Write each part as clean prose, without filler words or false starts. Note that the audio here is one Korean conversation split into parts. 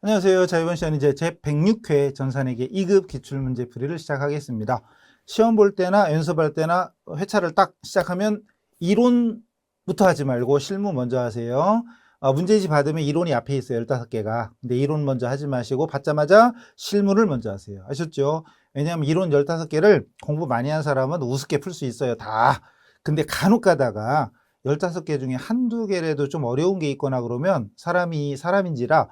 안녕하세요. 자, 이번 시간은 이제 제106회 전산회계 2급 기출문제 풀이를 시작하겠습니다. 시험 볼 때나 연습할 때나 회차를 딱 시작하면 이론부터 하지 말고 실무 먼저 하세요. 문제지 받으면 이론이 앞에 있어요. 15개가. 근데 이론 먼저 하지 마시고 받자마자 실무를 먼저 하세요. 아셨죠? 왜냐하면 이론 15개를 공부 많이 한 사람은 우습게 풀 수 있어요. 다. 근데 간혹 가다가 15개 중에 한두 개라도 좀 어려운 게 있거나 그러면 사람인지라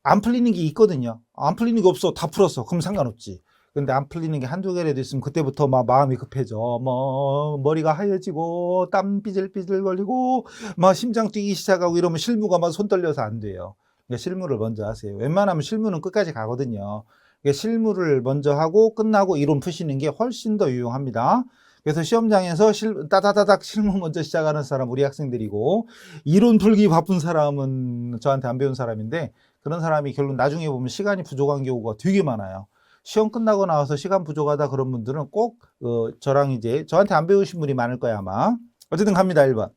안 풀리는 게 있거든요. 안 풀리는 게 없어. 다 풀었어. 그럼 상관없지. 근데 안 풀리는 게 한두 개라도 있으면 그때부터 막 마음이 급해져. 뭐, 머리가 하얘지고, 땀 삐질삐질 걸리고, 막 심장 뛰기 시작하고 이러면 실무가 막 손 떨려서 안 돼요. 그러니까 실무를 먼저 하세요. 웬만하면 실무는 끝까지 가거든요. 그러니까 실무를 먼저 하고 끝나고 이론 푸시는 게 훨씬 더 유용합니다. 그래서 시험장에서 따다다닥 실무 먼저 시작하는 사람 우리 학생들이고, 이론 풀기 바쁜 사람은 저한테 안 배운 사람인데, 그런 사람이 결국 나중에 보면 시간이 부족한 경우가 되게 많아요. 시험 끝나고 나와서 시간 부족하다 그런 분들은 꼭 저랑 이제 저한테 안 배우신 분이 많을 거야 아마. 어쨌든 갑니다. 1번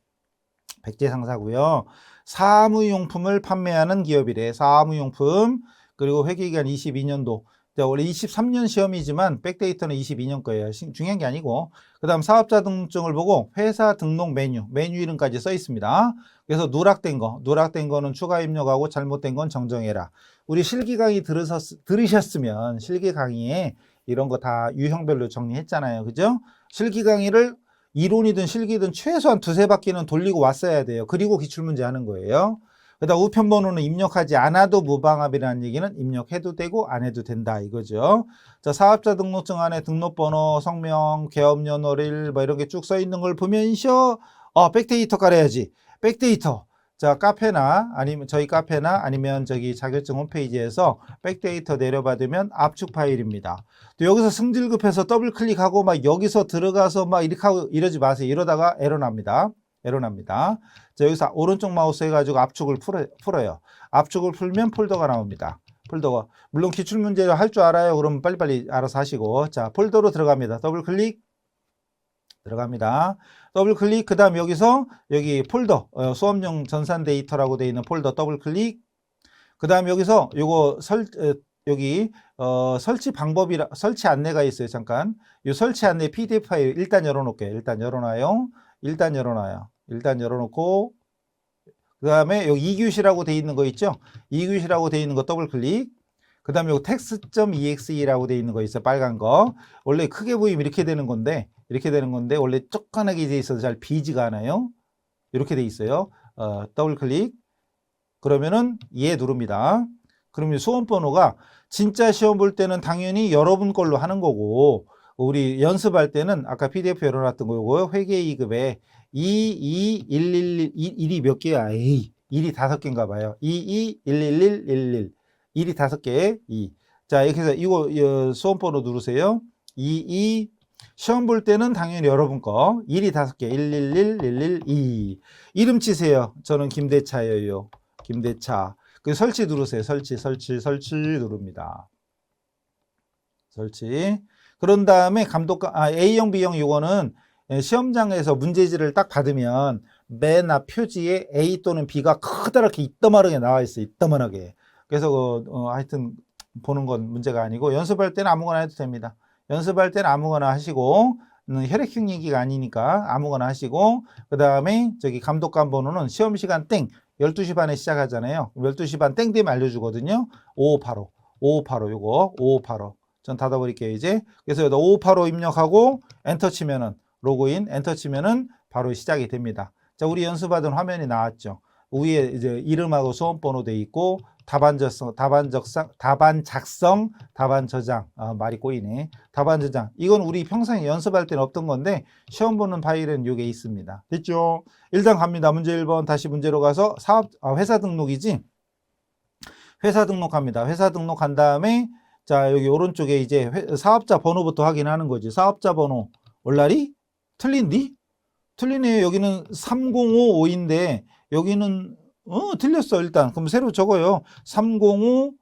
백제상사고요. 사무용품을 판매하는 기업이래. 사무용품. 그리고 회계기간 22년도. 원래 23년 시험이지만 백데이터는 22년 거예요. 중요한 게 아니고. 그 다음 사업자 등록증을 보고 회사 등록 메뉴 이름까지 써 있습니다. 그래서 누락된 거는 추가 입력하고 잘못된 건 정정해라. 우리 실기 강의 들으셨으면 실기 강의에 이런 거 다 유형별로 정리했잖아요. 그죠? 실기 강의를 이론이든 실기든 최소한 두세 바퀴는 돌리고 왔어야 돼요. 그리고 기출문제 하는 거예요. 그다음 우편번호는 입력하지 않아도 무방합이라는 얘기는 입력해도 되고 안 해도 된다 이거죠. 자, 사업자 등록증 안에 등록번호, 성명, 개업연월일 뭐 이런 게 쭉 써 있는 걸 보면서 백데이터 깔아야지. 백데이터. 자, 카페나 아니면 저희 카페나 아니면 저기 자격증 홈페이지에서 백데이터 내려받으면 압축 파일입니다. 또 여기서 승질급해서 더블 클릭하고 막 여기서 들어가서 막 이렇게 하고 이러지 마세요. 이러다가 에러 납니다. 자, 여기서 오른쪽 마우스 해가지고 압축을 풀어요. 압축을 풀면 폴더가 나옵니다. 폴더가. 물론 기출문제를 할 줄 알아요. 그러면 빨리빨리 알아서 하시고. 자, 폴더로 들어갑니다. 더블 클릭. 들어갑니다. 더블 클릭. 그 다음 여기서 여기 폴더. 수업용 전산 데이터라고 되어 있는 폴더 더블 클릭. 그 다음 여기서 요거 여기 설치 방법이라 설치 안내가 있어요. 잠깐. 이 설치 안내 PDF 파일 일단 열어놓을게요. 일단 열어놔요. 일단 열어놓고 그 다음에 여기 2교시라고 되어 있는 거 있죠? 2교시라고 되어 있는 거 더블 클릭. 그 다음에 여기 text.exe라고 되어 있는 거 있어요. 빨간 거. 원래 크게 보이면 이렇게 되는 건데 원래 조그맣게 돼 있어서 잘 비지가 않아요. 이렇게 돼 있어요. 더블 클릭. 그러면은 얘 누릅니다. 그러면 수험번호가 진짜 시험 볼 때는 당연히 여러분 걸로 하는 거고 우리 연습할 때는 아까 PDF 열어놨던 거고요. 회계 2급에 1이 몇 개야? 에이, 1이 5개인가 봐요. 11111 1이 5개 2. 자, 이렇게 해서 이거 수험번호 누르세요. 시험 볼 때는 당연히 여러분 거 1이 5개 111112 이름 치세요. 저는 김대차예요. 김대차. 그 설치 누르세요. 설치 누릅니다. 설치. 그런 다음에 A형, B형 요거는 시험장에서 문제지를 딱 받으면 맨 앞 표지에 A 또는 B가 커다랗게 이따만하게 나와 있어요. 이따만하게. 그래서 하여튼 보는 건 문제가 아니고 연습할 때는 아무거나 해도 됩니다. 연습할 때는 아무거나 하시고 혈액형 얘기가 아니니까 아무거나 하시고 그 다음에 저기 감독관 번호는 시험시간 땡 12시 반에 시작하잖아요. 12시 반 땡 되면 알려주거든요. 5585 요거 5585 전 닫아버릴게요 이제. 그래서 여기다 5585 입력하고 엔터 치면은 로그인 엔터 치면은 바로 시작이 됩니다. 자, 우리 연습하던 화면이 나왔죠. 위에 이제 이름하고 수험번호 돼 있고 답안 작성, 답안 저장. 말이 꼬이네. 답안 저장. 이건 우리 평상에 연습할 때는 없던 건데 시험 보는 파일은 이게 있습니다. 됐죠? 일단 갑니다. 문제 1번 다시 문제로 가서 회사 등록이지. 회사 등록합니다. 회사 등록한 다음에 자, 여기 오른쪽에 이제 사업자 번호부터 확인하는 거지. 사업자 번호. 올라리? 틀린디? 틀리네요. 여기는 3055인데 여기는 틀렸어. 일단 그럼 새로 적어요. 305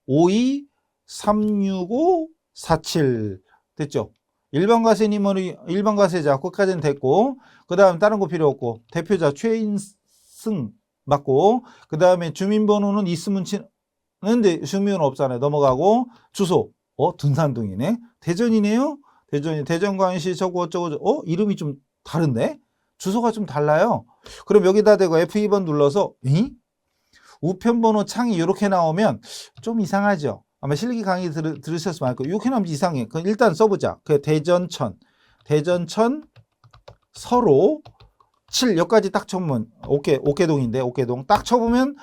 52 365 47 됐죠? 일반 가세님은 일반 가세자 끝까지는 됐고 그 다음 다른 거 필요 없고 대표자 최인승 맞고 그 다음에 주민번호는 있으면 근데 승미은 없잖아요. 넘어가고 주소. 둔산동이네. 대전이네요. 대전광역시 저거 어쩌고 이름이 좀 다른데? 주소가 좀 달라요. 그럼 여기다 대고 F2번 눌러서 우편번호 창이 이렇게 나오면 좀 이상하죠. 아마 실기 강의 들으셨으면 알 거예요. 이렇게 나오면 이상해. 그럼 일단 써보자. 대전천 서로 7 여기까지 딱 쳐보면 옥계동인데 옥계동 딱 쳐보면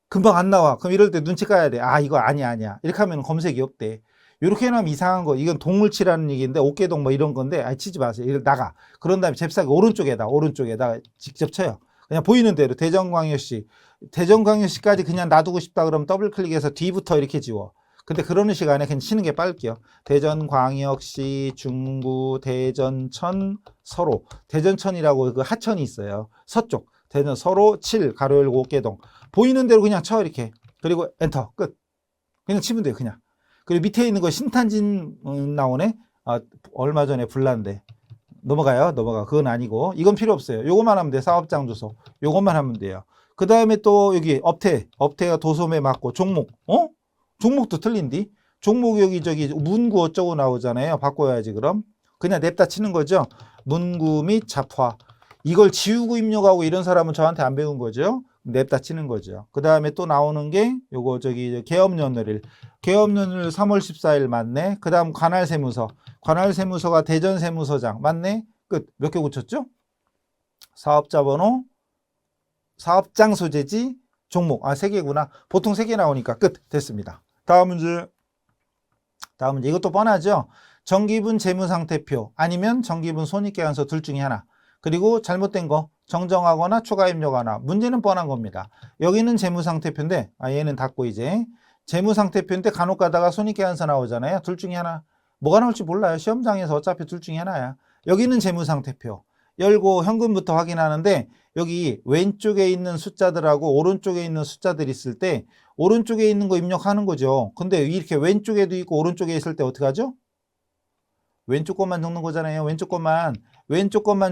금방 안 나와. 그럼 이럴 때 눈치 까야 돼. 이거 아니야. 이렇게 하면 검색이 없대. 이렇게 나오면 이상한 거. 이건 동을 치라는 얘기인데 옥계동 뭐 이런 건데 치지 마세요. 이렇게 나가. 그런 다음에 잽싸게 오른쪽에다 직접 쳐요. 그냥 보이는 대로 대전광역시까지 그냥 놔두고 싶다 그러면 더블 클릭해서 뒤부터 이렇게 지워. 근데 그러는 시간에 그냥 치는 게 빠를게요. 대전광역시 중구 대전천 서로 대전천이라고 그 하천이 있어요. 서쪽 대전 서로 7 가로 열고 옥계동 보이는 대로 그냥 쳐 이렇게. 그리고 엔터 끝. 그냥 치면 돼요. 그냥. 그리고 밑에 있는 거 신탄진 나오네. 얼마 전에 불난데 넘어가. 그건 아니고 이건 필요 없어요. 요것만 하면 돼. 사업장 주소 요것만 하면 돼요. 그 다음에 또 여기 업태가 도소매 맞고 종목 종목도 틀린디. 종목 여기 문구 어쩌고 나오잖아요. 바꿔야지. 그럼 그냥 냅다 치는 거죠. 문구 및 잡화 이걸 지우고 입력하고 이런 사람은 저한테 안 배운 거죠. 냅다 치는 거죠. 그 다음에 또 나오는 게 요거 개업연월일 3월 14일 맞네. 그 다음 관할세무서가 대전세무서장 맞네. 끝. 몇 개 고쳤죠? 사업자 번호, 사업장 소재지, 종목 3개구나. 보통 3개 나오니까 끝. 됐습니다. 다음 문제 이것도 뻔하죠. 정기분 재무상태표 아니면 정기분 손익계산서 둘 중에 하나. 그리고 잘못된 거 정정하거나 추가 입력하거나. 문제는 뻔한 겁니다. 여기는 재무상태표인데 얘는 닫고 이제 재무상태표인데 간혹 가다가 손익계산서 나오잖아요. 둘 중에 하나. 뭐가 나올지 몰라요. 시험장에서 어차피 둘 중에 하나야. 여기는 재무상태표 열고 현금부터 확인하는데 여기 왼쪽에 있는 숫자들하고 오른쪽에 있는 숫자들이 있을 때 오른쪽에 있는 거 입력하는 거죠. 근데 이렇게 왼쪽에도 있고 오른쪽에 있을 때 어떻게 하죠? 왼쪽 것만 적는 거잖아요. 왼쪽 것만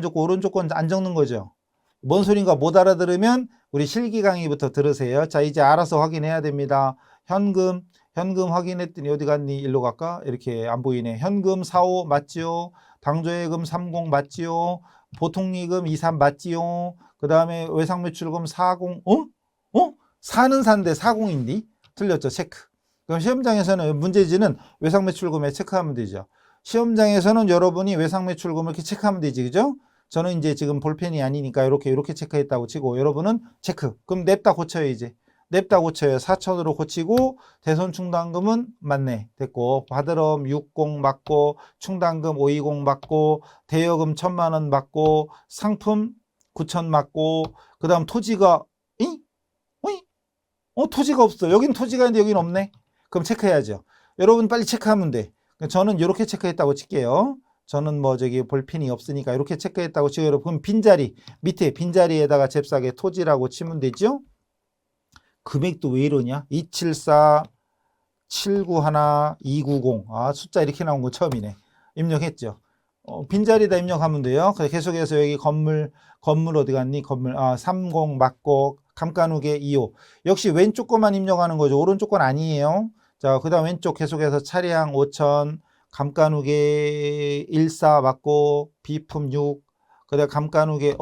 적고 오른쪽 건 안 적는 거죠. 뭔 소린가 못 알아들으면 우리 실기 강의부터 들으세요. 자, 이제 알아서 확인해야 됩니다. 현금 확인했더니 어디 갔니? 일로 갈까? 이렇게 안 보이네. 현금 45 맞지요? 당조예금 30 맞지요? 보통리금 23 맞지요? 그 다음에 외상매출금 40 4는 4인데 40인데 틀렸죠. 체크. 그럼 시험장에서는 문제지는 외상매출금에 체크하면 되죠. 시험장에서는 여러분이 외상매출금을 이렇게 체크하면 되지. 그죠? 저는 이제 지금 볼펜이 아니니까 이렇게 체크했다고 치고 여러분은 체크. 그럼 냅다 고쳐요. 이제 냅다 고쳐요. 4천으로 고치고 대손충당금은 맞네. 됐고 받으럼 60 맞고 충당금 520 맞고 대여금 1,000만 원 맞고 상품 9천 맞고 그 다음 토지가 토지가 없어. 여긴 토지가 있는데 여긴 없네. 그럼 체크해야죠. 여러분 빨리 체크하면 돼. 저는 이렇게 체크했다고 칠게요. 저는 볼펜이 없으니까 이렇게 체크했다고 치고 여러분 빈자리 밑에 빈자리에다가 잽싸게 토지라고 치면 되죠. 금액도 왜 이러냐? 274 791 290 숫자 이렇게 나온 거 처음이네. 입력했죠. 빈자리에다 입력하면 돼요. 계속해서 여기 건물 어디 갔니? 건물 30 맞고 감가누계 25 역시 왼쪽 것만 입력하는 거죠. 오른쪽 건 아니에요. 자, 그 다음 왼쪽 계속해서 차량 5천 감가누계 14 맞고 비품 6 그 다음 감가누계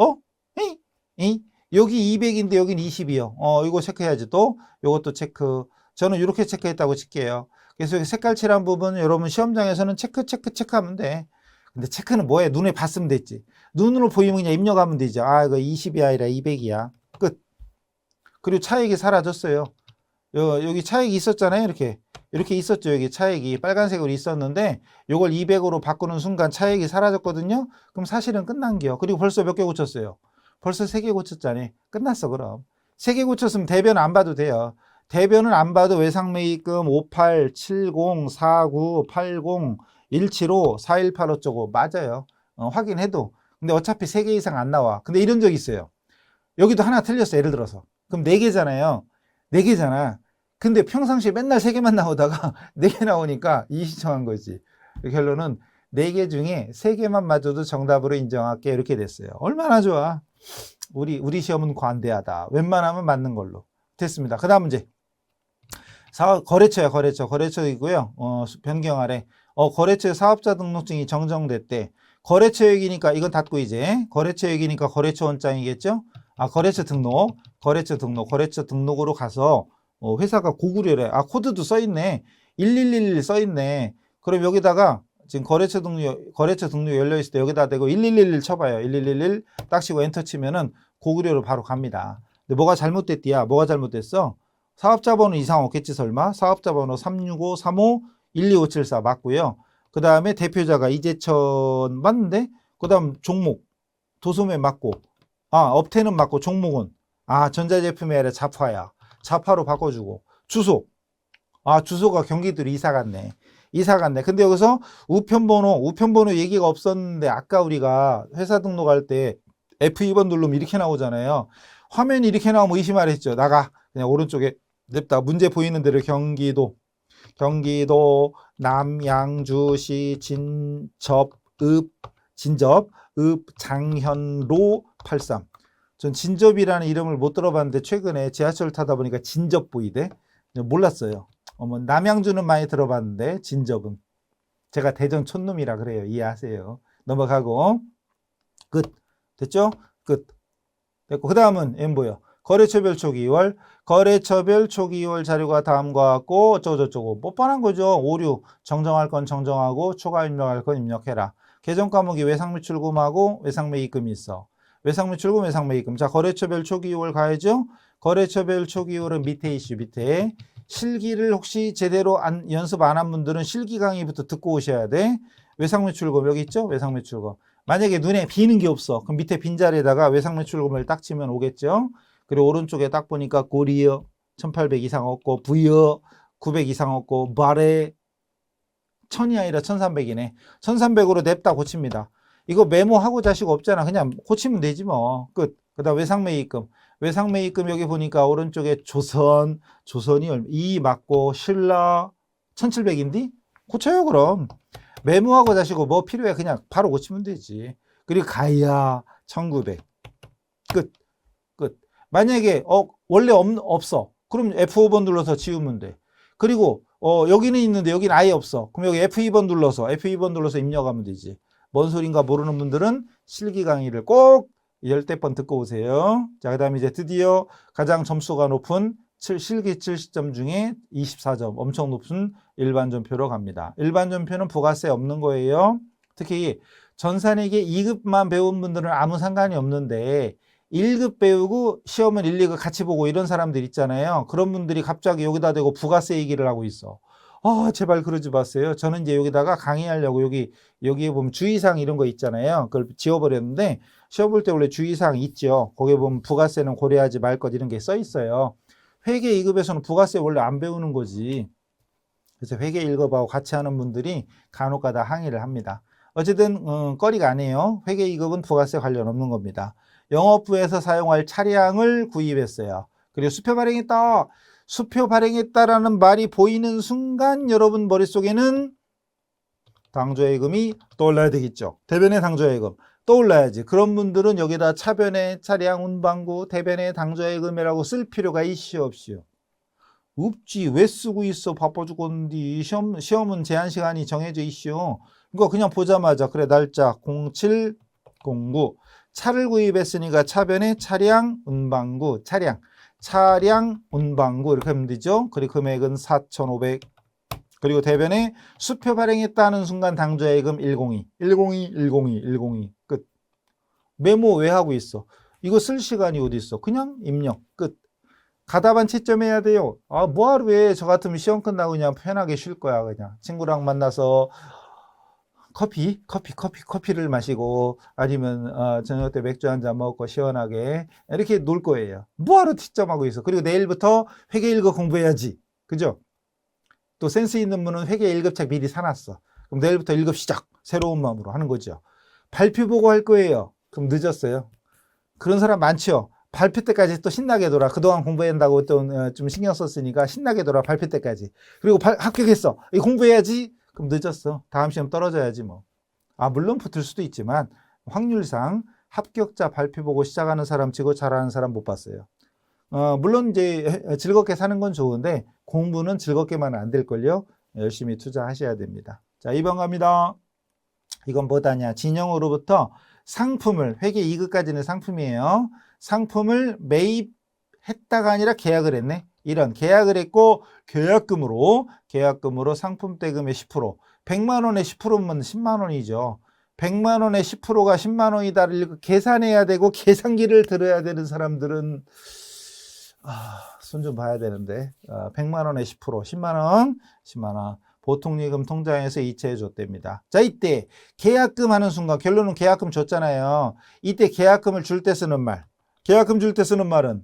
여기 200인데 여긴 20이요. 이거 체크해야지. 또 이것도 체크. 저는 이렇게 체크했다고 칠게요. 그래서 여기 색깔 칠한 부분 여러분 시험장에서는 체크하면 돼. 근데 체크는 뭐해? 눈에 봤으면 됐지. 눈으로 보이면 그냥 입력하면 되죠. 이거 20이 아니라 200이야. 끝. 그리고 차액이 사라졌어요. 여기 차액이 있었잖아요. 이렇게 있었죠. 여기 차액이 빨간색으로 있었는데 요걸 200으로 바꾸는 순간 차액이 사라졌거든요. 그럼 사실은 끝난겨. 그리고 벌써 몇 개 고쳤어요. 벌써 3개 고쳤잖아요. 끝났어. 그럼 3개 고쳤으면 대변 안 봐도 돼요. 대변은 안 봐도 외상매입금 58, 70, 49, 80, 175, 418 어쩌고 맞아요. 확인해도. 근데 어차피 3개 이상 안 나와. 근데 이런 적 있어요. 여기도 하나 틀렸어. 예를 들어서. 그럼 4개잖아요. 4개잖아. 근데 평상시에 맨날 3개만 나오다가 4개 나오니까 이시청한 거지. 결론은 4개 중에 3개만 맞아도 정답으로 인정할게. 이렇게 됐어요. 얼마나 좋아. 우리 시험은 관대하다. 웬만하면 맞는 걸로. 됐습니다. 그 다음 문제. 거래처야, 거래처. 거래처이고요. 변경하래. 거래처 사업자 등록증이 정정됐대. 거래처역이니까 이건 닫고 이제. 거래처역이니까 거래처 원장이겠죠? 거래처 등록. 거래처 등록으로 가서 회사가 고구려래. 코드도 써있네. 1111 써있네. 그럼 여기다가 지금 거래처 등록 열려있을 때 여기다 대고 1111 쳐봐요. 1111 딱 치고 엔터 치면은 고구려로 바로 갑니다. 근데 뭐가 잘못됐디야? 뭐가 잘못됐어? 사업자 번호 이상 없겠지 설마? 사업자 번호 36535-12574 맞고요. 그 다음에 대표자가 이재천 맞는데? 그 다음 종목 도소매 맞고 업태는 맞고 종목은 전자제품이 아니라 자파야. 자파로 바꿔주고 주소 주소가 경기도로 이사 갔네. 근데 여기서 우편번호 얘기가 없었는데 아까 우리가 회사 등록할 때 F2번 누르면 이렇게 나오잖아요. 화면이 이렇게 나오면 의심하랬죠. 나가. 그냥 오른쪽에 냅다. 문제 보이는 대로 경기도 남양주시 장현로 83. 전 진접이라는 이름을 못 들어봤는데 최근에 지하철 타다 보니까 진접 보이대. 몰랐어요. 남양주는 많이 들어봤는데 진접은 제가 대전 촌놈이라 그래요. 이해하세요. 넘어가고 끝. 됐죠? 끝. 됐고 그 다음은 얘는 뭐예요? 거래처별 초기월 자료가 다음과 같고 어쩌고저쩌고 뭐 뻔한 거죠. 오류 정정할 건 정정하고 추가 입력할 건 입력해라. 계정 과목이 외상매출금하고 외상매입금이 있어. 외상매출금 외상매입금. 자, 거래처별 초기월 가야죠. 거래처별 초기월은 밑에 이슈 밑에 실기를 혹시 제대로 연습 안 한 분들은 실기 강의부터 듣고 오셔야 돼. 외상매출금 여기 있죠? 외상매출금. 만약에 눈에 비는 게 없어. 그럼 밑에 빈자리에다가 외상매출금을 딱 치면 오겠죠? 그리고 오른쪽에 딱 보니까 고리어 1800 이상 없고 부여 900 이상 없고 말에 1000이 아니라 1300이네. 1300으로 냅다 고칩니다. 이거 메모하고 자식 없잖아. 그냥 고치면 되지 뭐. 끝. 그 다음 외상매입금. 외상매입금 여기 보니까 오른쪽에 조선이 이 맞고 신라 1700인데? 고쳐요 그럼. 메모하고 자시고 뭐 필요해 그냥 바로 고치면 되지. 그리고 가야 1900. 끝. 만약에 원래 없어. 그럼 F5번 눌러서 지우면 돼. 그리고 여기는 있는데 여기는 아예 없어. 그럼 여기 F2번 눌러서 입력하면 되지. 뭔 소린가 모르는 분들은 실기 강의를 꼭 10번 듣고 오세요. 자, 그 다음에 이제 드디어 가장 점수가 높은 실기 70점 중에 24점, 엄청 높은 일반전표로 갑니다. 일반전표는 부가세 없는 거예요. 특히 전산회계 2급만 배운 분들은 아무 상관이 없는데 1급 배우고 시험은 1, 2급 같이 보고 이런 사람들 있잖아요. 그런 분들이 갑자기 여기다 대고 부가세 얘기를 하고 있어. 제발 그러지 마세요. 저는 이제 여기다가 강의하려고 여기에 보면 주의사항 이런 거 있잖아요. 그걸 지워버렸는데 시험 볼 때 원래 주의사항 있죠. 거기에 보면 부가세는 고려하지 말 것 이런 게 써 있어요. 회계 2급에서는 부가세 원래 안 배우는 거지. 그래서 회계 1급하고 같이 하는 분들이 간혹가다 항의를 합니다. 어쨌든 꺼리가 아니에요. 회계 2급은 부가세 관련 없는 겁니다. 영업부에서 사용할 차량을 구입했어야. 그리고 수표 발행했다. 수표 발행했다라는 말이 보이는 순간 여러분 머릿속에는 당조예금이 떠올라야 되겠죠. 대변의 당조예금 떠올라야지. 그런 분들은 여기다 차변의 차량 운반구 대변의 당조예금이라고 쓸 필요가 있시오 없시오? 없지. 왜 쓰고 있어? 바빠 죽겠는데. 시험은 제한 시간이 정해져 있시오. 이거 그냥 보자마자 그래 날짜 0709 차를 구입했으니까 차변의 차량 운반구 차량 운반구 이렇게 하면 되죠. 그리고 금액은 4,500. 그리고 대변에 수표 발행했다는 순간 당조예금 102 끝. 메모 왜 하고 있어? 이거 쓸 시간이 어디 있어? 그냥 입력 끝. 가다반 채점해야 돼요. 뭐하러 왜 저 같으면 시험 끝나고 그냥 편하게 쉴 거야. 그냥 친구랑 만나서 커피를 마시고 아니면 저녁 때 맥주 한잔 먹고 시원하게 이렇게 놀 거예요. 뭐하러 채점하고 있어? 그리고 내일부터 회계 1급 공부해야지. 그죠? 또 센스 있는 분은 회계 1급 책 미리 사놨어. 그럼 내일부터 1급 시작. 새로운 마음으로 하는 거죠. 발표 보고 할 거예요. 그럼 늦었어요. 그런 사람 많죠. 발표 때까지 또 신나게 놀아. 그동안 공부한다고 또 좀 신경 썼으니까 신나게 놀아. 발표 때까지. 그리고 합격했어. 이거 공부해야지. 그럼 늦었어. 다음 시험 떨어져야지 뭐. 물론 붙을 수도 있지만 확률상 합격자 발표 보고 시작하는 사람 치고 잘하는 사람 못 봤어요. 물론 이제 즐겁게 사는 건 좋은데 공부는 즐겁게만 안 될걸요. 열심히 투자하셔야 됩니다. 자, 2번 갑니다. 이건 뭐다냐? 진영으로부터 상품을, 회계 2급까지는 상품이에요. 상품을 매입했다가 아니라 계약을 했네. 이런 계약을 했고 계약금으로 상품 대금의 10%, 100만 원에 10%면 10만 원이죠. 100만 원에 10%가 10만 원이다를 계산해야 되고 계산기를 들어야 되는 사람들은 손 좀 봐야 되는데 100만 원에 10%, 10만 원, 10만 원. 보통예금 통장에서 이체해 줬답니다. 자, 이때 계약금 하는 순간 결론은 계약금 줬잖아요. 이때 계약금을 줄 때 쓰는 말. 계약금 줄 때 쓰는 말은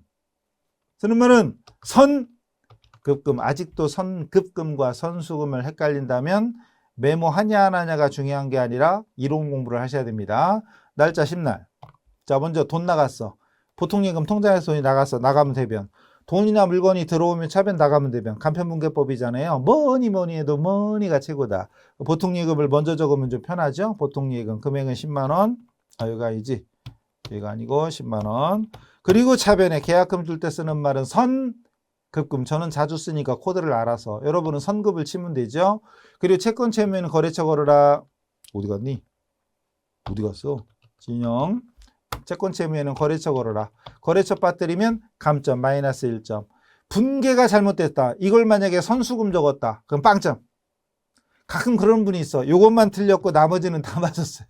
선급금. 아직도 선급금과 선수금을 헷갈린다면 메모하냐 안 하냐가 중요한 게 아니라 이론 공부를 하셔야 됩니다. 날짜 10날. 자, 먼저 돈 나갔어. 보통예금 통장에서 돈이 나갔어. 나가면 대변. 돈이나 물건이 들어오면 차변, 나가면 대변. 간편분계법이잖아요. 뭐니 해도 뭐니가 최고다. 보통예금을 먼저 적으면 좀 편하죠. 보통예금 금액은 10만 원. 여기가 아니지. 여기가 아니고 10만 원. 그리고 차변에 계약금 줄 때 쓰는 말은 선급금. 저는 자주 쓰니까 코드를 알아서. 여러분은 선급을 치면 되죠. 그리고 채권 채무에는 거래처 걸어라. 어디 갔니? 어디 갔어? 진영. 채권 채무에는 거래처 걸어라. 거래처 빠뜨리면 감점 마이너스 1점. 분계가 잘못됐다. 이걸 만약에 선수금 적었다. 그럼 빵점. 가끔 그런 분이 있어. 요것만 틀렸고 나머지는 다 맞았어요.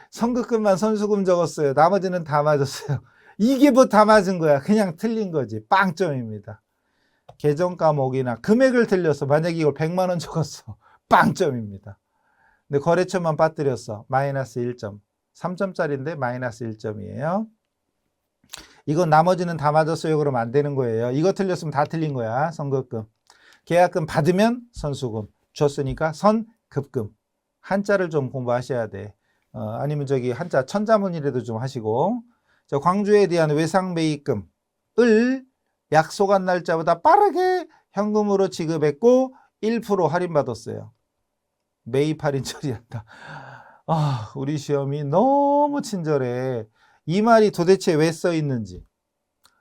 선급금만 선수금 적었어요. 나머지는 다 맞았어요. 이게 뭐 다 맞은 거야. 그냥 틀린 거지. 빵점입니다. 계정 과목이나 금액을 틀렸어. 만약에 이걸 100만 원 적었어. 빵점입니다. 근데 거래처만 빠뜨렸어. 마이너스 1점. 3점짜리인데 마이너스 1점이에요. 이건 나머지는 다 맞았어요. 그러면 안 되는 거예요. 이거 틀렸으면 다 틀린 거야. 선급금. 계약금 받으면 선수금. 줬으니까 선급금. 한자를 좀 공부하셔야 돼. 아니면 저기 한자 천자문이라도 좀 하시고. 자, 광주에 대한 외상매입금을 약속한 날짜보다 빠르게 현금으로 지급했고 1% 할인받았어요. 매입 할인 처리한다. 우리 시험이 너무 친절해. 이 말이 도대체 왜 써 있는지.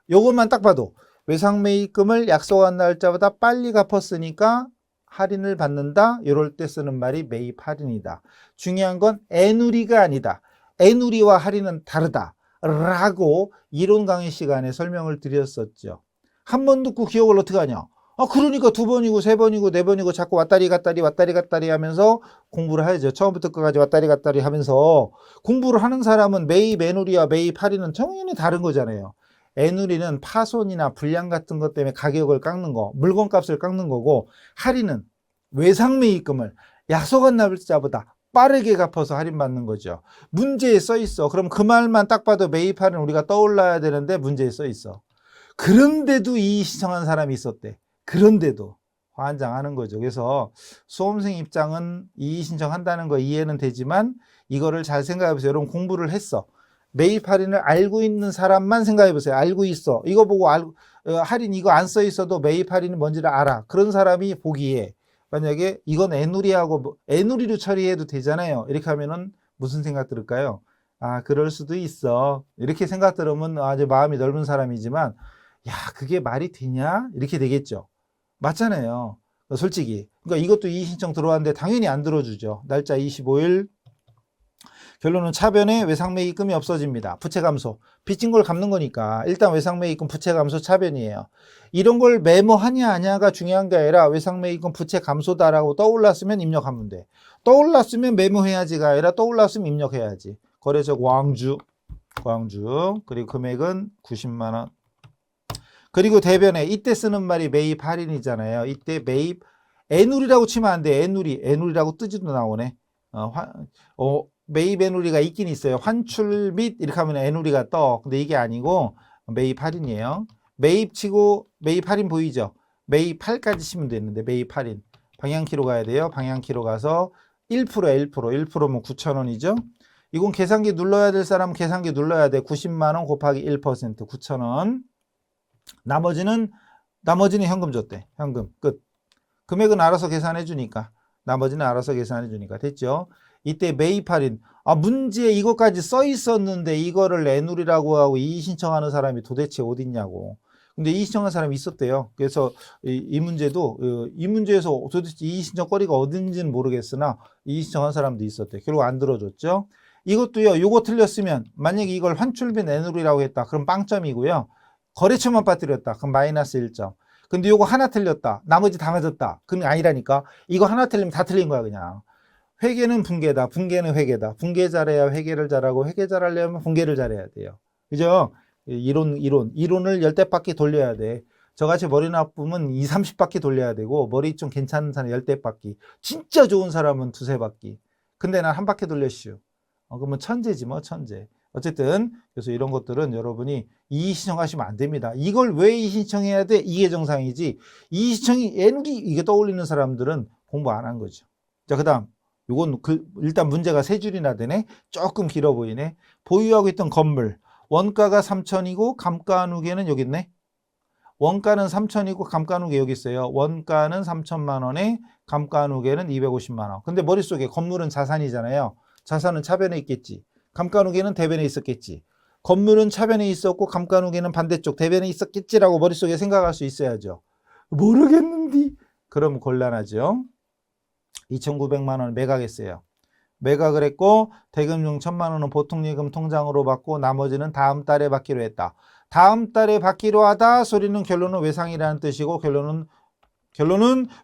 요것만 딱 봐도 외상매입금을 약속한 날짜보다 빨리 갚았으니까 할인을 받는다. 이럴 때 쓰는 말이 매입 할인이다. 중요한 건 애누리가 아니다. 애누리와 할인은 다르다. 라고 이론 강의 시간에 설명을 드렸었죠. 한 번 듣고 기억을 어떻게 하냐. 그러니까 2번이고 3번이고 4번이고 자꾸 왔다리 갔다리 하면서 공부를 해야죠. 처음부터 끝까지 왔다리 갔다리 하면서 공부를 하는 사람은 매입 애누리와 매입 할인은 당연히 다른 거잖아요. 애누리는 파손이나 불량 같은 것 때문에 가격을 깎는 거, 물건값을 깎는 거고, 할인은 외상매입금을 약속한 날짜보다 빠르게 갚아서 할인받는 거죠. 문제에 써 있어. 그럼 그 말만 딱 봐도 매입 할인 우리가 떠올라야 되는데 문제에 써 있어. 그런데도 이의 신청한 사람이 있었대. 그런데도 환장하는 거죠. 그래서 수험생 입장은 이의 신청한다는 거 이해는 되지만 이거를 잘 생각해 보세요. 여러분 공부를 했어. 매입 할인을 알고 있는 사람만 생각해 보세요. 알고 있어. 이거 보고 할인 이거 안 써 있어도 매입 할인이 뭔지를 알아. 그런 사람이 보기에 만약에 이건 애누리하고 애누리로 처리해도 되잖아요. 이렇게 하면은 무슨 생각 들을까요? 그럴 수도 있어. 이렇게 생각 들으면 아주 마음이 넓은 사람이지만 그게 말이 되냐? 이렇게 되겠죠. 맞잖아요. 솔직히. 그러니까 이것도 이의 신청 들어왔는데 당연히 안 들어주죠. 날짜 25일. 결론은 차변에 외상매입금이 없어집니다. 부채 감소. 빚진 걸 갚는 거니까 일단 외상매입금 부채 감소 차변이에요. 이런 걸 메모하냐 아냐가 중요한 게 아니라 외상매입금 부채 감소다라고 떠올랐으면 입력하면 돼. 떠올랐으면 메모해야지가 아니라 떠올랐으면 입력해야지. 거래처 광주. 그리고 금액은 90만 원. 그리고 대변에 이때 쓰는 말이 매입 할인이잖아요. 이때 매입 애누리라고 치면 안 돼. 애누리라고 뜨지도 나오네. 매입 애누리가 있긴 있어요. 환출 및 이렇게 하면 애누리가 떠. 근데 이게 아니고 매입 할인이에요. 매입 치고 매입 할인 보이죠? 매입 8까지 치면 되는데 매입 할인. 방향키로 가야 돼요. 방향키로 가서 1%면 9,000원이죠. 이건 계산기 눌러야 될 사람은 계산기 눌러야 돼. 90만 원 곱하기 1% 9,000원. 나머지는 현금 줬대. 현금 끝. 금액은 알아서 계산해 주니까. 나머지는 알아서 계산해 주니까 됐죠. 이때 매입 할인. 문제에 이것까지 써 있었는데 이거를 내놓으라고 하고 이의 신청하는 사람이 도대체 어딨냐고. 근데 이의 신청한 사람이 있었대요. 그래서 이 문제도 이 문제에서 도대체 이의 신청거리가 어딘지는 모르겠으나 이의 신청한 사람도 있었대요. 결국 안 들어줬죠. 이것도요. 요거 틀렸으면 만약에 이걸 환출비 내놓으라고 했다. 그럼 빵점이고요. 거래처만 빠뜨렸다. 그럼 마이너스 1점. 근데 요거 하나 틀렸다. 나머지 다 맞았다. 그건 아니라니까. 이거 하나 틀리면 다 틀린 거야 그냥. 회계는 분계다. 분계는 회계다. 분계 잘해야 회계를 잘하고 회계 잘하려면 분계를 잘해야 돼요. 그죠? 이론을 10대바퀴 돌려야 돼. 저같이 머리 나쁘면 2, 30바퀴 돌려야 되고 머리 좀 괜찮은 사람 10대바퀴. 진짜 좋은 사람은 2, 3바퀴. 근데 난 한 바퀴 돌렸슈. 그러면 천재지 뭐 천재. 어쨌든 그래서 이런 것들은 여러분이 이의 신청하시면 안 됩니다. 이걸 왜 이의 신청해야 돼? 이게 정상이지. 이의 신청이 애누리 이게 떠올리는 사람들은 공부 안 한 거죠. 자, 그다음 요건 일단 문제가 3줄이나 되네. 조금 길어 보이네. 보유하고 있던 건물 원가가 3천이고 감가누계는 여기 있네. 원가는 3천이고 감가누계 여기 있어요. 원가는 3천만 원에 감가누계는 250만 원. 근데 머릿속에 건물은 자산이잖아요. 자산은 차변에 있겠지. 감가누계는 대변에 있었겠지. 건물은 차변에 있었고 감가누계는 반대쪽 대변에 있었겠지라고 머릿속에 생각할 수 있어야죠. 모르겠는디. 그럼 곤란하죠. 2,900만 원 매각했어요. 매각을 했고 대금 중 1,000만 원은 보통예금 통장으로 받고 나머지는 다음 달에 받기로 했다. 다음 달에 받기로 하다 소리는 결론은 외상이라는 뜻이고 결론은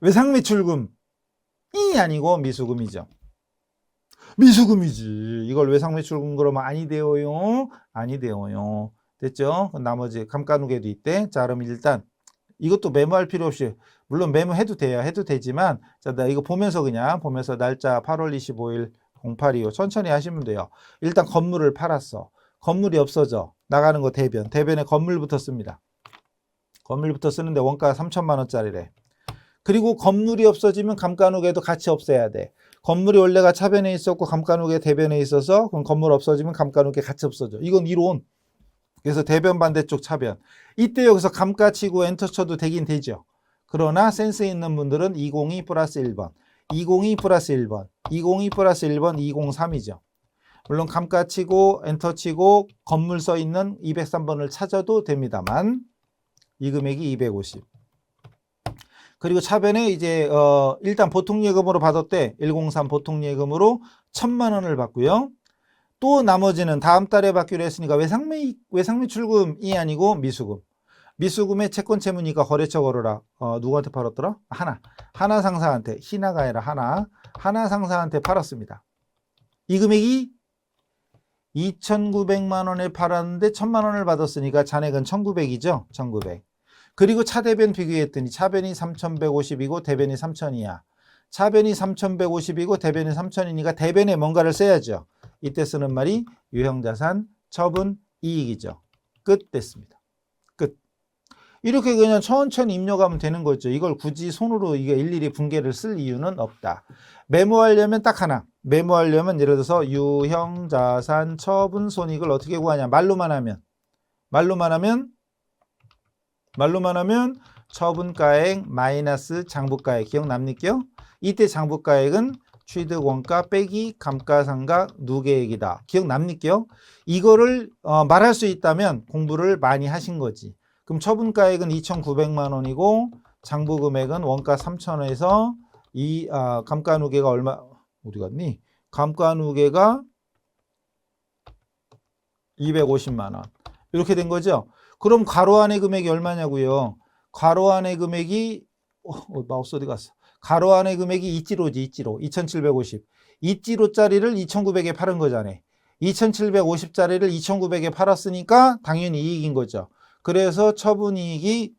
외상매출금이 아니고 미수금이죠. 미수금이지. 이걸 외상매출금 그러면 아니 되어요. 아니 되어요. 됐죠? 나머지 감가누계도 있대. 자, 그럼 일단 이것도 메모할 필요 없이 물론 메모해도 돼요. 해도 되지만 자, 나 이거 보면서 날짜 8월 25일 0825 천천히 하시면 돼요. 일단 건물을 팔았어. 건물이 없어져. 나가는 거 대변에 건물부터 씁니다. 건물부터 쓰는데 원가가 3천만 원짜리래. 그리고 건물이 없어지면 감가누계도 같이 없애야 돼. 건물이 원래가 차변에 있었고 감가누계 대변에 있어서 그럼 건물 없어지면 감가누계 같이 없어져. 이건 이론. 그래서 대변 반대쪽 차변. 이때 여기서 감가 치고 엔터 쳐도 되긴 되죠. 그러나 센스 있는 분들은 202 플러스 1번, 202 플러스 1번, 202 플러스 1번, 203이죠. 물론 감가 치고 엔터 치고 건물 써 있는 203번을 찾아도 됩니다만 이 금액이 250. 그리고 차변에 이제 일단 보통예금으로 받았대. 103 보통예금으로 1,000만 원을 받고요. 또 나머지는 다음 달에 받기로 했으니까 외상매출금이 아니고 미수금. 미수금의 채권채무니까 거래처 걸어라. 누구한테 팔았더라? 하나 상사한테. 희나가 아니라 하나 상사한테 팔았습니다. 이 금액이 2,900만 원에 팔았는데 1,000만 원을 받았으니까 잔액은 1,900이죠. 1,900. 그리고 차대변 비교했더니 차변이 3,150이고 대변이 3,000이야. 차변이 3,150이고 대변이 3,000이니까 대변에 뭔가를 써야죠. 이때 쓰는 말이 유형자산 처분 이익이죠. 끝 됐습니다. 끝. 이렇게 그냥 천천히 입력하면 되는 거죠. 이걸 굳이 손으로 이게 일일이 분계를 쓸 이유는 없다. 메모하려면 딱 하나. 메모하려면 예를 들어서 유형자산 처분 손익을 어떻게 구하냐. 말로만 하면 처분가액 마이너스 장부가액 기억납니까? 이때 장부가액은 취득원가 빼기 감가상각 누계액이다. 기억납니까? 이거를 말할 수 있다면 공부를 많이 하신 거지. 그럼 처분가액은 2,900만 원이고 장부금액은 원가 3,000원에서 감가누계가 얼마 어디 갔니? 감가누계가 250만 원. 이렇게 된 거죠. 그럼 괄호 안의 금액이 얼마냐고요? 괄호 안의 금액이 마우스 어디 갔어? 괄호 안의 금액이 이찌로지. 2,750. 이찌로짜리를 2,900에 팔은 거잖아. 2,750짜리를 2,900에 팔았으니까 당연히 이익인 거죠. 그래서 처분이익이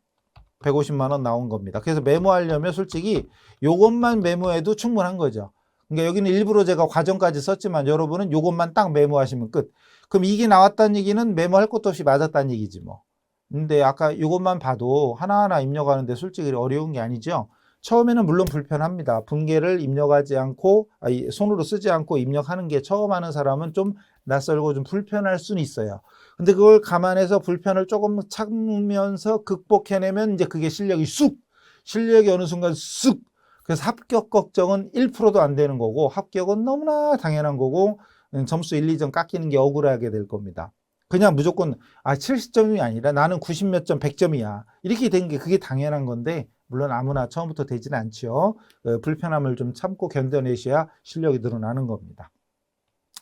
150만 원 나온 겁니다. 그래서 메모하려면 솔직히 요것만 메모해도 충분한 거죠. 그러니까 여기는 일부러 제가 과정까지 썼지만 여러분은 요것만 딱 메모하시면 끝. 그럼 이게 나왔다는 얘기는 메모할 것도 없이 맞았다는 얘기지 뭐. 근데 아까 이것만 봐도 하나하나 입력하는데 솔직히 어려운 게 아니죠. 처음에는 물론 불편합니다. 분계를 입력하지 않고 손으로 쓰지 않고 입력하는 게 처음 하는 사람은 좀 낯설고 좀 불편할 수는 있어요. 근데 그걸 감안해서 불편을 조금 참으면서 극복해내면 이제 그게 실력이 어느 순간 쑥. 그래서 합격 걱정은 1%도 안 되는 거고 합격은 너무나 당연한 거고 점수 1, 2점 깎이는 게 억울하게 될 겁니다. 그냥 무조건 70점이 아니라 나는 90 몇 점 100점이야. 이렇게 된 게 그게 당연한 건데 물론 아무나 처음부터 되지는 않죠. 불편함을 좀 참고 견뎌내셔야 실력이 늘어나는 겁니다.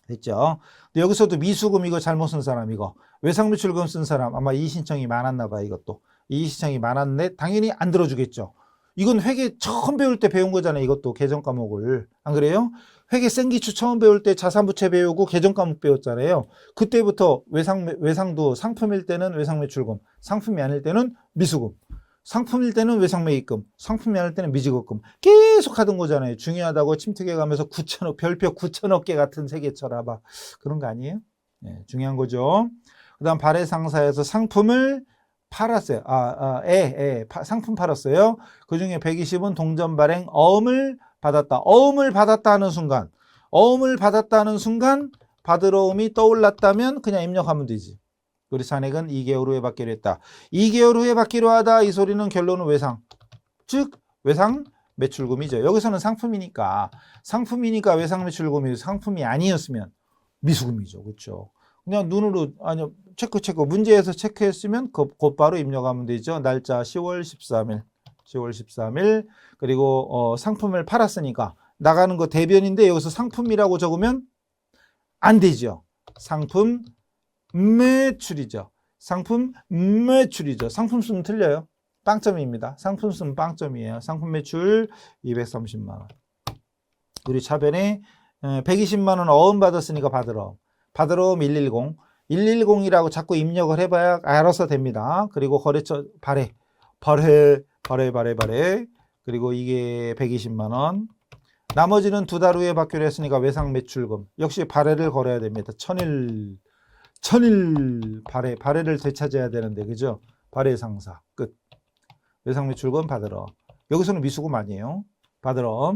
됐죠? 근데 여기서도 미수금 이거 잘못 쓴 사람 이거 외상매출금 쓴 사람 아마 이의 신청이 많았나 봐. 이것도 이의 신청이 많았는데 당연히 안 들어주겠죠. 이건 회계 처음 배울 때 배운 거잖아요. 이것도 계정 과목을. 안 그래요? 회계 생기추 처음 배울 때 자산부채 배우고 계정 과목 배웠잖아요. 그때부터 외상도 상품일 때는 외상매출금, 상품이 아닐 때는 미수금, 상품일 때는 외상매입금, 상품이 아닐 때는 미지급금 계속 하던 거잖아요. 중요하다고 침투해 가면서 9천억, 별표 9천억 개 같은 세계 쳐라봐. 그런 거 아니에요? 네, 중요한 거죠. 그 다음 발해상사에서 상품을 팔았어요. 상품 팔았어요. 그 중에 120은 동전 발행 어음을 받았다. 어음을 받았다 하는 순간, 어음을 받았다 하는 순간 받으러 음이 떠올랐다면 그냥 입력하면 되지. 우리 잔액은 2개월 후에 받기로 했다. 2개월 후에 받기로 하다. 이 소리는 결론은 외상. 즉 외상 매출금이죠. 여기서는 상품이니까 외상 매출금이 상품이 아니었으면 미수금이죠. 그렇죠? 그냥 눈으로 아니요 체크 문제에서 체크했으면 곧바로 입력하면 되죠. 날짜 10월 13일 그리고 상품을 팔았으니까 나가는 거 대변인데 여기서 상품이라고 적으면 안 되죠. 상품 매출이죠. 상품 매출이죠. 상품 쓰면 틀려요. 빵점입니다. 상품 쓰면 빵점이에요. 상품 매출 230만 원. 우리 차변에 120만 원 어음 받았으니까 받으러 110. 110이라고 자꾸 입력을 해봐야 알아서 됩니다. 그리고 거래처 발해. 그리고 이게 120만 원. 나머지는 2달 후에 받기로 했으니까 외상 매출금. 역시 발해를 걸어야 됩니다. 1000일 발해를 되찾아야 되는데, 그죠? 발해 상사. 끝. 외상 매출금 받으러. 여기서는 미수금 아니에요. 받으러.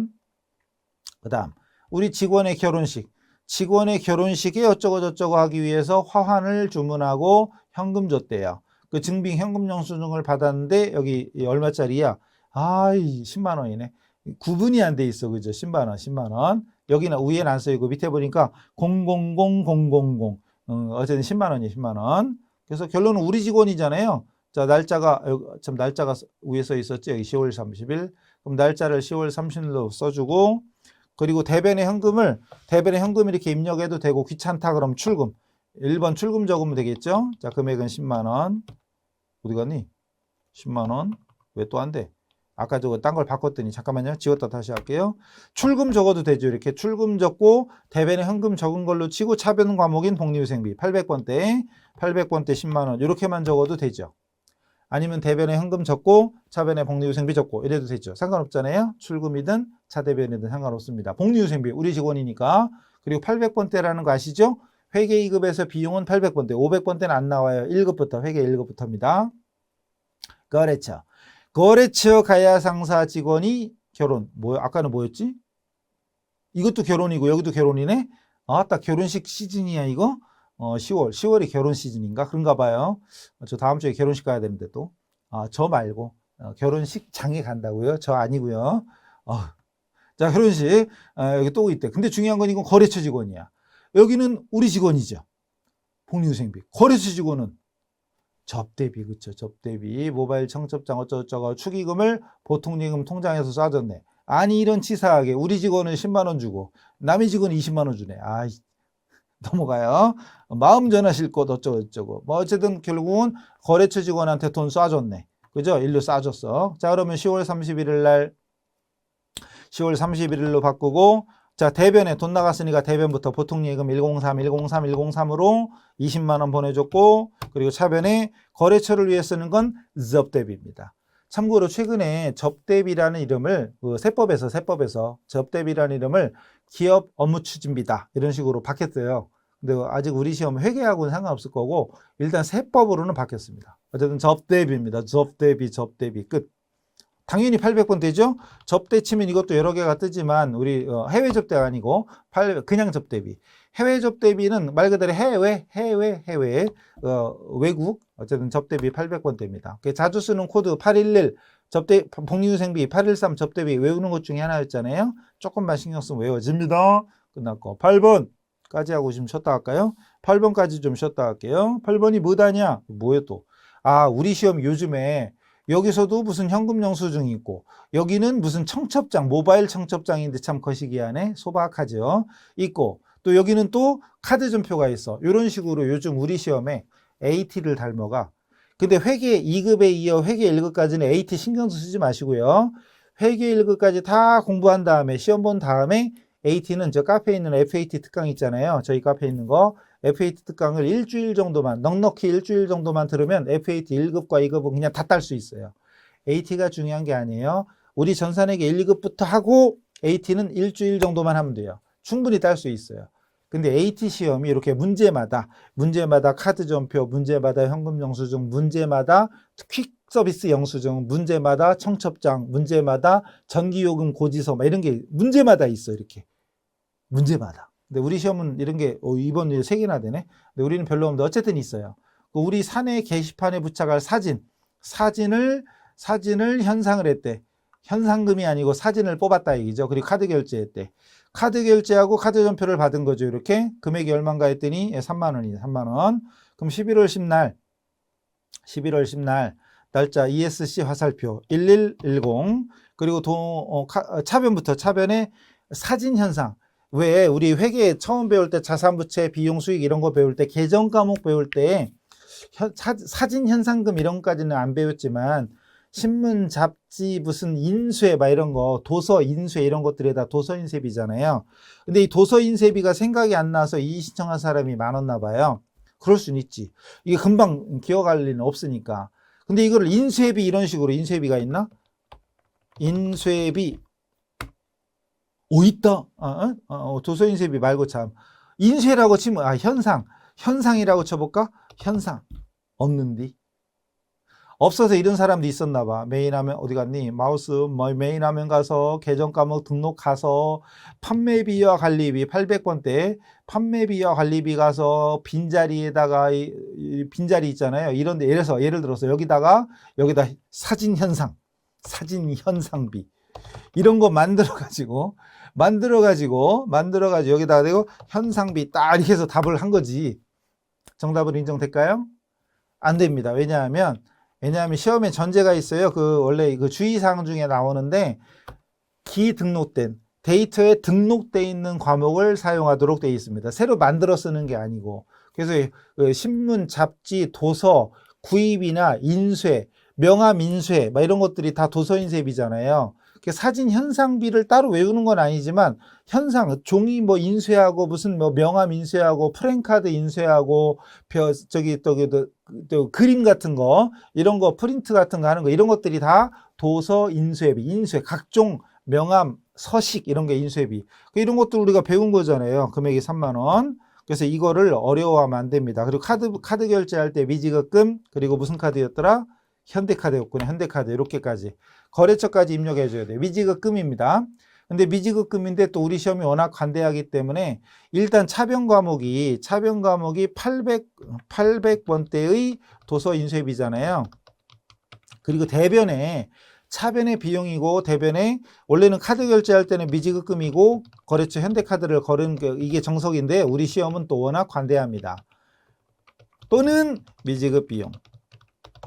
그 다음, 우리 직원의 결혼식. 직원의 결혼식에 어쩌고 하기 위해서 화환을 주문하고 현금 줬대요. 그 증빙 현금 영수증을 받았는데 여기 얼마짜리야? 10만 원이네. 구분이 안 돼 있어. 그죠? 10만 원. 여기는 위에는 안 써있고 밑에 보니까 000000. 어쨌든 10만 원이에요. 10만 원. 그래서 결론은 우리 직원이잖아요. 자, 날짜가 위에 써 있었죠. 여기 10월 30일. 그럼 날짜를 10월 30일로 써주고 그리고 대변의 현금을 이렇게 입력해도 되고 귀찮다 그럼 출금. 1번 출금 적으면 되겠죠. 자, 금액은 10만 원. 어디 갔니? 10만 원. 왜 또 안 돼? 아까 저거 딴 걸 바꿨더니 잠깐만요. 지웠다 다시 할게요. 출금 적어도 되죠. 이렇게 출금 적고 대변의 현금 적은 걸로 치고 차변 과목인 복리후생비 800번대 10만 원 이렇게만 적어도 되죠. 아니면 대변에 현금 적고 차변에 복리후생비 적고 이래도 되죠. 상관없잖아요. 출금이든 차대변이든 상관없습니다. 복리후생비 우리 직원이니까. 그리고 800번대라는 거 아시죠? 회계 2급에서 비용은 800번대 500번대는 안 나와요. 1급부터 회계 1급부터입니다. 거래처 가야 상사 직원이 결혼. 아까는 뭐였지? 이것도 결혼이고 여기도 결혼이네. 딱 결혼식 시즌이야 이거. 10월이 결혼 시즌인가? 그런가 봐요. 저 다음 주에 결혼식 가야 되는데 또. 저 말고 결혼식 장에 간다고요? 저 아니고요. 자, 결혼식 여기 또 있대. 근데 중요한 건 이건 거래처 직원이야. 여기는 우리 직원이죠. 복리후생비. 거래처 직원은 접대비, 그쵸? 접대비, 모바일 청첩장 어쩌고저쩌고 축의금을 보통예금 통장에서 쏴줬네. 아니 이런 치사하게 우리 직원은 10만 원 주고 남의 직원은 20만 원 주네. 넘어가요. 마음 전하실 것 어쩌고저쩌고. 뭐 어쨌든 결국은 거래처 직원한테 돈 쏴줬네. 그죠? 일로 쏴줬어. 자, 그러면 10월 31일로 바꾸고 자, 대변에 돈 나갔으니까 대변부터 보통예금 103으로 20만 원 보내줬고 그리고 차변에 거래처를 위해 쓰는 건 접대비입니다. 참고로 최근에 접대비라는 이름을 세법에서 접대비라는 이름을 기업 업무 추진비다 이런 식으로 바뀌었어요. 근데 아직 우리 시험 회계하고는 상관없을 거고 일단 세법으로는 바뀌었습니다. 어쨌든 접대비입니다. 접대비 끝. 당연히 800번 되죠. 접대 치면 이것도 여러 개가 뜨지만 우리 해외 접대가 아니고 그냥 접대비. 해외 접대비는 말 그대로 해외 외국 어쨌든 접대비 800번 됩니다. 자주 쓰는 코드 811 복리후생비 813 접대비 외우는 것 중에 하나였잖아요. 조금만 신경 쓰면 외워집니다. 끝났고 8번까지 하고 좀 쉬었다 할까요? 8번까지 좀 쉬었다 할게요. 8번이 뭐다냐? 뭐예요 또? 아, 우리 시험 요즘에 여기서도 무슨 현금 영수증이 있고 여기는 무슨 청첩장, 모바일 청첩장인데 참 거시기하네. 소박하죠. 있고 또 여기는 또 카드 전표가 있어. 이런 식으로 요즘 우리 시험에 AT를 닮아가. 근데 회계 2급에 이어 회계 1급까지는 AT 신경 쓰지 마시고요. 회계 1급까지 다 공부한 다음에 시험 본 다음에 AT는 저 카페에 있는 FAT 특강 있잖아요. 저희 카페에 있는 거 FAT 특강을 일주일 정도만 넉넉히 일주일 정도만 들으면 FAT 1급과 2급은 그냥 다 딸 수 있어요. AT가 중요한 게 아니에요. 우리 전산회계 1, 2급부터 하고 AT는 일주일 정도만 하면 돼요. 충분히 딸 수 있어요. 근데 AT 시험이 이렇게 문제마다 카드 전표, 문제마다 현금 영수증, 문제마다 퀵 서비스 영수증, 문제마다 청첩장, 문제마다 전기요금 고지서 막 이런 게 문제마다 있어. 이렇게 문제마다. 근데 우리 시험은 이런 게 이번 3개나 되네. 근데 우리는 별로 없는데 어쨌든 있어요. 우리 사내 게시판에 부착할 사진을 현상을 했대. 현상금이 아니고 사진을 뽑았다 얘기죠. 그리고 카드 결제했대. 카드 결제하고 카드 전표를 받은 거죠. 이렇게 금액이 얼마인가 했더니 3만 원이에요. 3만 원. 그럼 11월 10날 날짜 ESC 화살표 1110 그리고 차변의 사진 현상. 왜 우리 회계 처음 배울 때 자산부채 비용수익 이런 거 배울 때 계정 과목 배울 때 사진 현상금 이런 것까지는 안 배웠지만 신문, 잡지, 무슨 인쇄 막 이런 거, 도서 인쇄 이런 것들이 다 도서 인쇄비잖아요. 근데 이 도서 인쇄비가 생각이 안 나서 이의 신청한 사람이 많았나 봐요. 그럴 수는 있지. 이게 금방 기억할 리는 없으니까. 근데 이거를 인쇄비 이런 식으로 인쇄비가 있나? 인쇄비 있다. 도서 인쇄비 말고 참 인쇄라고 치면 현상이라고 쳐볼까? 현상 없는디. 없어서 이런 사람도 있었나 봐. 메인 화면 어디 갔니? 마우스 메인 화면 가서 계정 과목 등록 가서 판매비와 관리비 800번대 판매비와 관리비 가서 빈자리에다가 빈자리 있잖아요. 이런데 예를 들어서 여기다 사진 현상비 이런 거 만들어 가지고 여기다가 대고 현상비 딱 이렇게 해서 답을 한 거지. 정답으로 인정될까요? 안 됩니다. 왜냐하면 시험에 전제가 있어요. 원래 주의사항 중에 나오는데 기등록된 데이터에 등록되어 있는 과목을 사용하도록 되어 있습니다. 새로 만들어 쓰는 게 아니고. 그래서 신문, 잡지, 도서, 구입이나 인쇄, 명함 인쇄 막 이런 것들이 다 도서 인쇄비잖아요. 사진 현상비를 따로 외우는 건 아니지만 종이 인쇄하고 무슨 명함 인쇄하고 프랭카드 인쇄하고 또 그림 같은 거 이런 거 프린트 같은 거 하는 거 이런 것들이 다 도서 인쇄비, 각종 명함, 서식 이런 게 인쇄비. 이런 것들 우리가 배운 거잖아요. 금액이 3만 원. 그래서 이거를 어려워하면 안 됩니다. 그리고 카드 결제할 때 미지급금 그리고 무슨 카드였더라? 현대카드였구나. 현대카드 이렇게까지. 거래처까지 입력해줘야 돼요. 미지급금입니다. 근데 미지급금인데 또 우리 시험이 워낙 관대하기 때문에 일단 차변 과목이 800번대의 도서 인쇄비잖아요. 그리고 차변의 비용이고 대변에 원래는 카드 결제할 때는 미지급금이고 거래처 현대카드를 거는 이게 정석인데 우리 시험은 또 워낙 관대합니다. 또는 미지급 비용.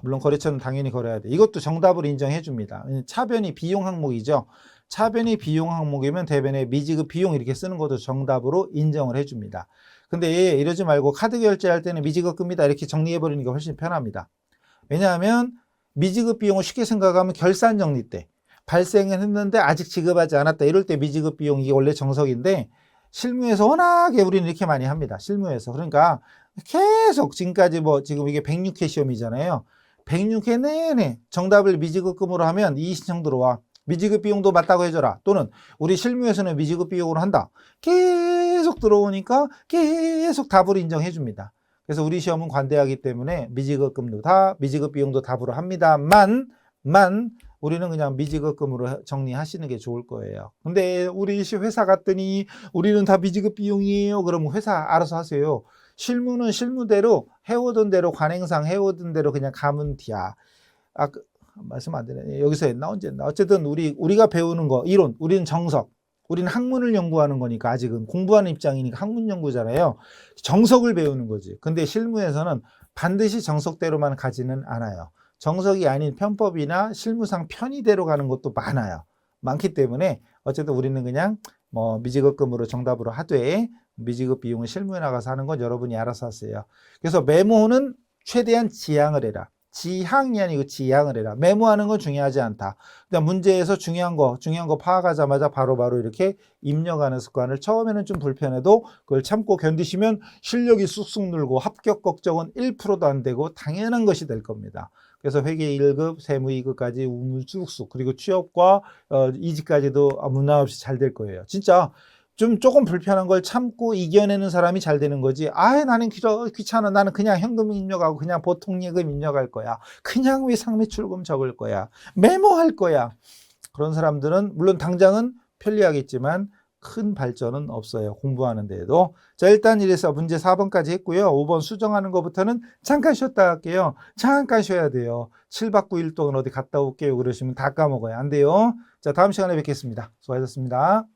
물론 거래처는 당연히 걸어야 돼. 이것도 정답으로 인정해 줍니다. 차변이 비용 항목이죠. 차변이 비용 항목이면 대변에 미지급 비용 이렇게 쓰는 것도 정답으로 인정을 해 줍니다. 근데 이러지 말고 카드 결제할 때는 미지급금이다 이렇게 정리해 버리는 게 훨씬 편합니다. 왜냐하면 미지급 비용을 쉽게 생각하면 결산 정리 때 발생을 했는데 아직 지급하지 않았다 이럴 때 미지급 비용 이게 원래 정석인데 실무에서 워낙에 우리는 이렇게 많이 합니다. 실무에서. 그러니까 계속 지금까지 지금 이게 106회 시험이잖아요. 106회 내내 정답을 미지급금으로 하면 이의 신청 들어와. 미지급 비용도 맞다고 해줘라. 또는 우리 실무에서는 미지급 비용으로 한다. 계속 들어오니까 계속 답으로 인정해 줍니다. 그래서 우리 시험은 관대하기 때문에 미지급 비용도 답으로 합니다만 우리는 그냥 미지급금으로 정리하시는 게 좋을 거예요. 근데 우리 회사 갔더니 우리는 다 미지급 비용이에요. 그러면 회사 알아서 하세요. 실무는 실무대로 해오던 대로 관행상 해오던 대로 그냥 가면 뒤야. 말씀 안 되네. 여기서 했나? 언제 했나? 어쨌든 우리가 배우는 거, 이론, 우리는 정석, 우리는 학문을 연구하는 거니까 아직은 공부하는 입장이니까 학문 연구잖아요. 정석을 배우는 거지. 근데 실무에서는 반드시 정석대로만 가지는 않아요. 정석이 아닌 편법이나 실무상 편의대로 가는 것도 많아요. 많기 때문에 어쨌든 우리는 그냥 뭐 미지급금으로 정답으로 하되 미지급 비용은 실무에 나가서 하는 건 여러분이 알아서 하세요. 그래서 메모는 최대한 지양을 해라. 지향이 아니고 지향을 해라. 메모하는 건 중요하지 않다. 그다음 문제에서 중요한 거 파악하자마자 바로바로 이렇게 입력하는 습관을 처음에는 좀 불편해도 그걸 참고 견디시면 실력이 쑥쑥 늘고 합격 걱정은 1%도 안 되고 당연한 것이 될 겁니다. 그래서 회계 1급, 세무 2급까지 쑥쑥 그리고 취업과 이직까지도 문화 없이 잘 될 거예요. 진짜 조금 불편한 걸 참고 이겨내는 사람이 잘 되는 거지. 나는 귀찮아. 나는 그냥 현금 입력하고 그냥 보통 예금 입력할 거야. 그냥 왜 상매출금 적을 거야. 메모할 거야. 그런 사람들은 물론 당장은 편리하겠지만 큰 발전은 없어요. 공부하는 데에도. 자, 일단 이래서 문제 4번까지 했고요. 5번 수정하는 것부터는 잠깐 쉬었다 할게요. 잠깐 쉬어야 돼요. 7박 9일 동안 어디 갔다 올게요. 그러시면 다 까먹어요. 안 돼요. 자, 다음 시간에 뵙겠습니다. 수고하셨습니다.